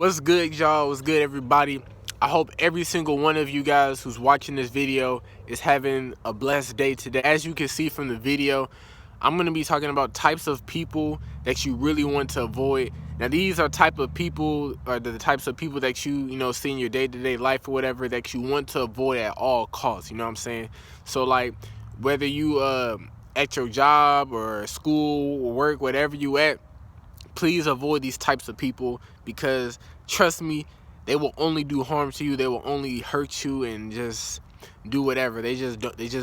What's good, y'all? What's good, everybody? I hope every single one of you guys who's watching this video is having a blessed day today. As you can see from the video, I'm going to be talking about types of people that you really want to avoid. Now, these are the types of people that you see in your day-to-day life or whatever that you want to avoid at all costs. You know what I'm saying? So, like, whether you at your job or school or work, whatever you at, please avoid these types of people, because trust me, they will only do harm to you. They will only hurt you and just do whatever. They just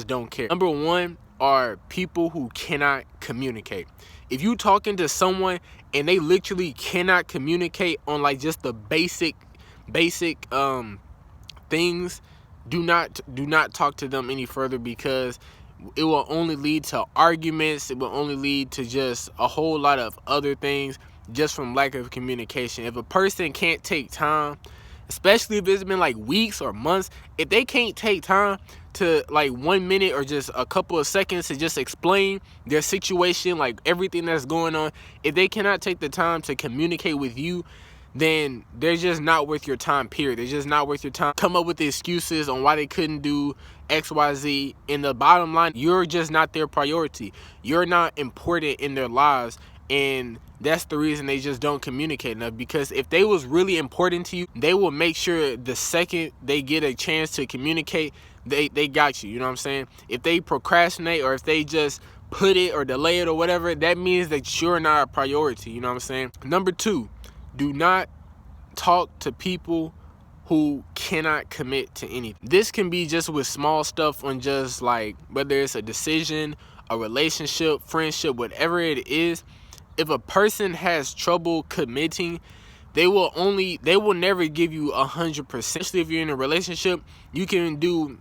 don't care. Number one are people who cannot communicate. If you talking to someone and they literally cannot communicate on like just the basic things, do not talk to them any further, because it will only lead to arguments. It will only lead to just a whole lot of other things, just from lack of communication. If a person can't take time, especially if it's been like weeks or months, if they can't take time to like 1 minute or just a couple of seconds to just explain their situation, like everything that's going on, if they cannot take the time to communicate with you, then they're just not worth your time, period. They're just not worth your time. Come up with the excuses on why they couldn't do XYZ. In the bottom line, you're just not their priority. You're not important in their lives, and that's the reason they just don't communicate enough. Because if they was really important to you, they will make sure the second they get a chance to communicate, they got you. You know what I'm saying? If they procrastinate, or if they just put it or delay it or whatever, that means that you're not a priority. You know what I'm saying? Number two, do not talk to people who cannot commit to anything. This can be just with small stuff, on just like whether it's a decision, a relationship, friendship, whatever it is. If a person has trouble committing, they will never give you 100%. Especially if you're in a relationship, you can do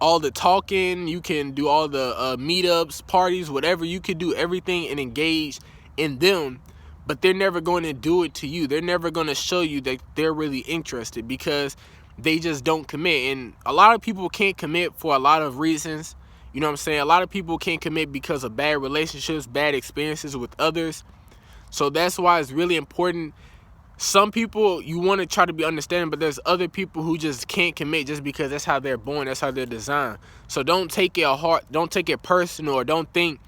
all the talking, you can do all the meetups, parties, whatever. You can do everything and engage in them, but they're never going to do it to you. They're never going to show you that they're really interested, because they just don't commit. And a lot of people can't commit for a lot of reasons. You know what I'm saying? A lot of people can't commit because of bad relationships, bad experiences with others. So that's why it's really important. Some people, you want to try to be understanding, but there's other people who just can't commit just because that's how they're born, that's how they're designed. So don't take it hard, don't take it personal, or don't think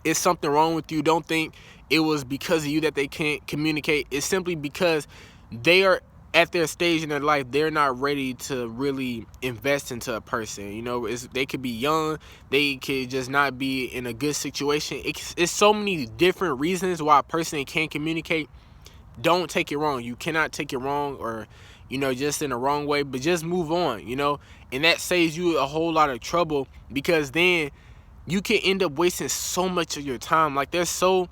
it's something wrong with you. Don't think it was because of you that they can't communicate. It's simply because they are at their stage in their life. They're not ready to really invest into a person. You know, they could be young, they could just not be in a good situation. It's so many different reasons why a person can't communicate. Don't take it wrong. You cannot take it wrong, or just in a wrong way, but just move on, and that saves you a whole lot of trouble, because then you can end up wasting so much of your time. Like, there's so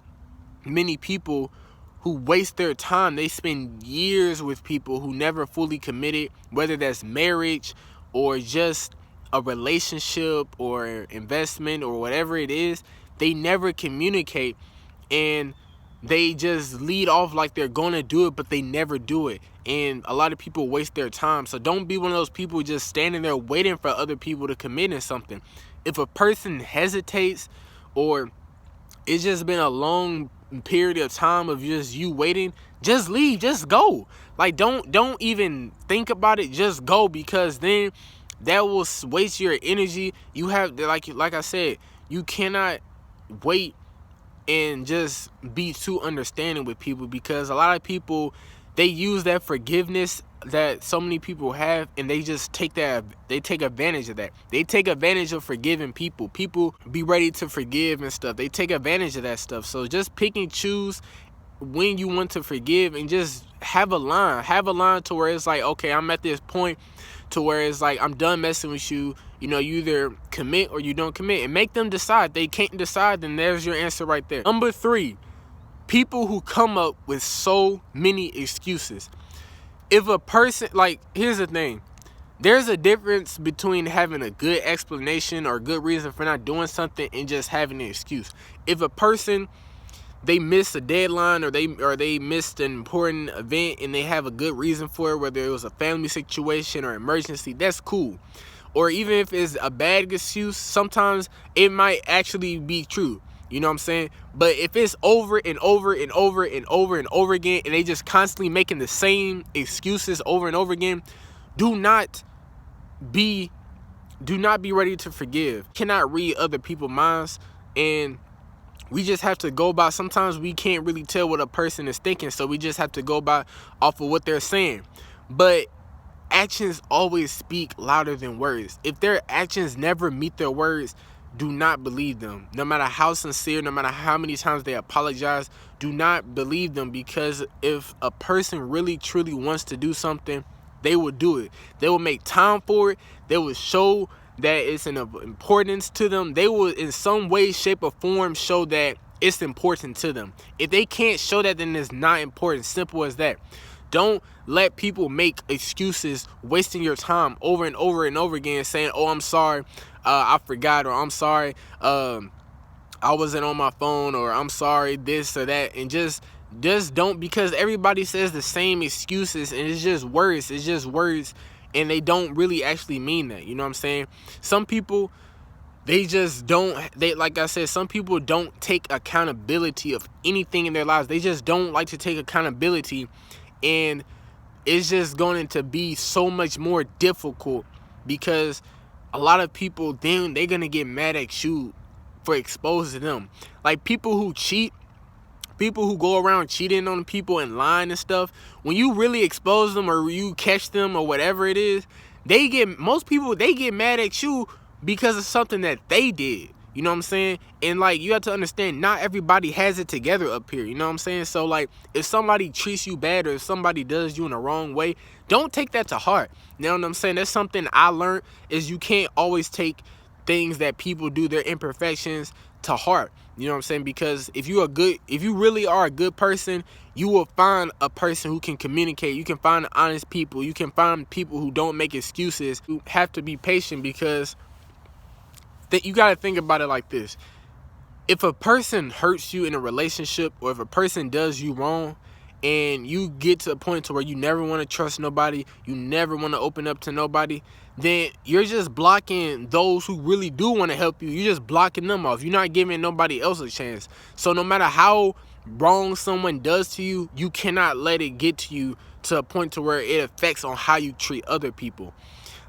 many people who waste their time. They spend years with people who never fully committed, whether that's marriage or just a relationship or investment or whatever it is. They never communicate, and they just lead off like they're gonna do it, but they never do it. And a lot of people waste their time. So don't be one of those people just standing there waiting for other people to commit in something. If a person hesitates, or it's just been a long period of time of just you waiting, just leave, just go. Like, don't even think about it, just go, because then that will waste your energy. You have, like I said, you cannot wait and just be too understanding with people, because a lot of people, they use that forgiveness that so many people have, and they just take advantage of that. They take advantage of forgiving people. People be ready to forgive and stuff. They take advantage of that stuff. So just pick and choose when you want to forgive, and just have a line to where it's like, okay, I'm at this point to where it's like, I'm done messing with you. You either commit or you don't commit, and make them decide. They can't decide, then there's your answer right there. Number three, people who come up with so many excuses. If a person, like, here's the thing, there's a difference between having a good explanation or a good reason for not doing something and just having an excuse. If a person, they missed a deadline, or they missed an important event, and they have a good reason for it, whether it was a family situation or emergency, that's cool. Or even if it's a bad excuse, sometimes it might actually be true. You know what I'm saying? But if it's over and over and over and over and over again, and they just constantly making the same excuses over and over again, do not be ready to forgive. You cannot read other people's minds, and we just have to go by. Sometimes we can't really tell what a person is thinking, so we just have to go by off of what they're saying. But actions always speak louder than words. If their actions never meet their words, do not believe them. No matter how sincere, no matter how many times they apologize, do not believe them, because if a person really truly wants to do something, they will do it. They will make time for it. They will show that it's an importance to them. They will in some way, shape, or form show that it's important to them. If they can't show that, then it's not important. Simple as that. Don't let people make excuses, wasting your time over and over and over again, saying, oh, I'm sorry, I forgot, or I'm sorry, I wasn't on my phone, or I'm sorry this or that. And just don't, because everybody says the same excuses, and it's just words, and they don't really actually mean that. You know what I'm saying? Some people, they just don't, like I said, some people don't take accountability of anything in their lives. They just don't like to take accountability, and it's just going to be so much more difficult, because a lot of people, then they're going to get mad at you for exposing them. Like people who cheat, people who go around cheating on people and lying and stuff, when you really expose them or you catch them or whatever it is, most people get mad at you because of something that they did. You know what I'm saying? And like, you have to understand, not everybody has it together up here. You know what I'm saying? So like, if somebody treats you bad, or if somebody does you in the wrong way, don't take that to heart. You know what I'm saying? That's something I learned, is you can't always take things that people do, their imperfections, to heart. You know what I'm saying? Because if you really are a good person, you will find a person who can communicate. You can find honest people. You can find people who don't make excuses. You have to be patient, because you got to think about it like this. If a person hurts you in a relationship, or if a person does you wrong, and you get to a point to where you never want to trust nobody, you never want to open up to nobody, then you're just blocking those who really do want to help you. You're just blocking them off. You're not giving nobody else a chance. So no matter how wrong someone does to you, you cannot let it get to you to a point to where it affects on how you treat other people.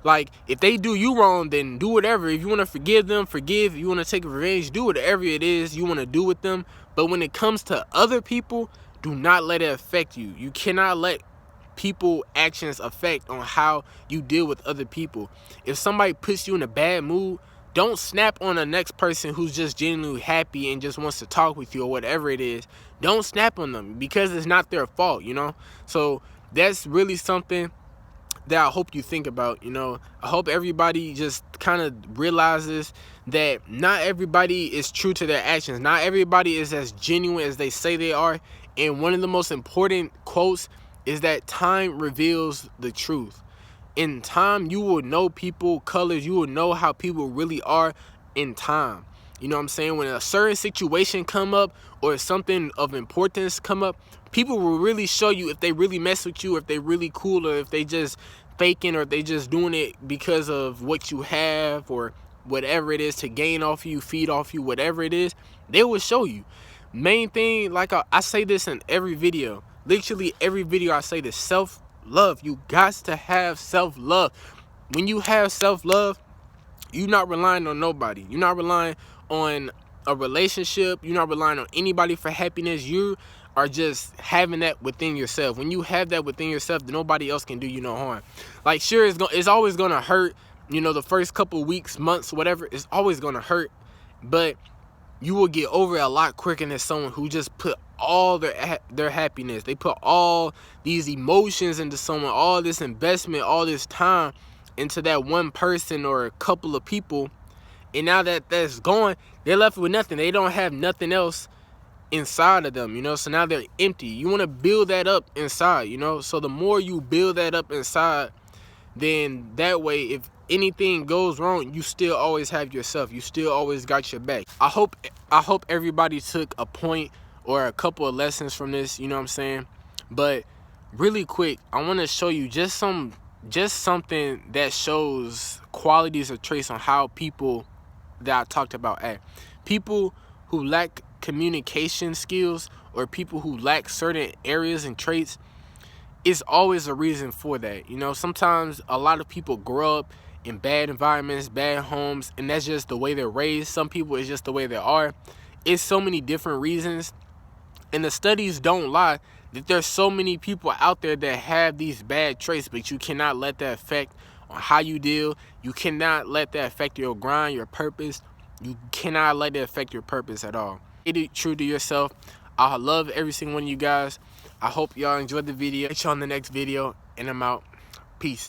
Like, if they do you wrong, then do whatever. If you want to forgive them, forgive. If you want to take revenge, do whatever it is you want to do with them. But when it comes to other people, do not let it affect you. You cannot let people actions affect on how you deal with other people. If somebody puts you in a bad mood, don't snap on the next person who's just genuinely happy and just wants to talk with you or whatever it is. Don't snap on them, because it's not their fault, you know? So that's really something that I hope you think about. You know, I hope everybody just kind of realizes that not everybody is true to their actions. Not everybody is as genuine as they say they are. And one of the most important quotes is that time reveals the truth. In time, you will know people colors. You will know how people really are in time. You know what I'm saying? When a certain situation come up, or something of importance come up, people will really show you if they really mess with you, if they really cool, or if they just faking, or if they just doing it because of what you have, or whatever it is, to gain off you, feed off you, whatever it is, they will show you. Main thing, like I say this in every video, literally every video I say this, self-love. You got to have self-love. When you have self-love, you're not relying on nobody. You're not relying on a relationship. You're not relying on anybody for happiness. You are just having that within yourself. When you have that within yourself, then nobody else can do you no harm. Like, sure, it's always gonna hurt. You know, the first couple weeks, months, whatever, it's always gonna hurt. But you will get over it a lot quicker than someone who just put all their happiness. They put all these emotions into someone, all this investment, all this time into that one person or a couple of people. And now that that's gone, they're left with nothing. They don't have nothing else inside of them, you know? So now they're empty. You want to build that up inside, you know? So the more you build that up inside, then that way, if anything goes wrong, you still always have yourself. You still always got your back. I hope everybody took a point or a couple of lessons from this, you know what I'm saying? But really quick, I want to show you just something that shows qualities or traits on how people that I talked about act. People who lack communication skills or people who lack certain areas and traits, it's always a reason for that. You know, sometimes a lot of people grow up in bad environments, bad homes, and that's just the way they're raised. Some people, it's just the way they are. It's so many different reasons, and the studies don't lie that there's so many people out there that have these bad traits, but you cannot let that affect on how you deal. You cannot let that affect your grind, your purpose. You cannot let it affect your purpose at all. It true to yourself. I love every single one of you guys. I hope y'all enjoyed the video. Catch you on the next video, and I'm out. Peace.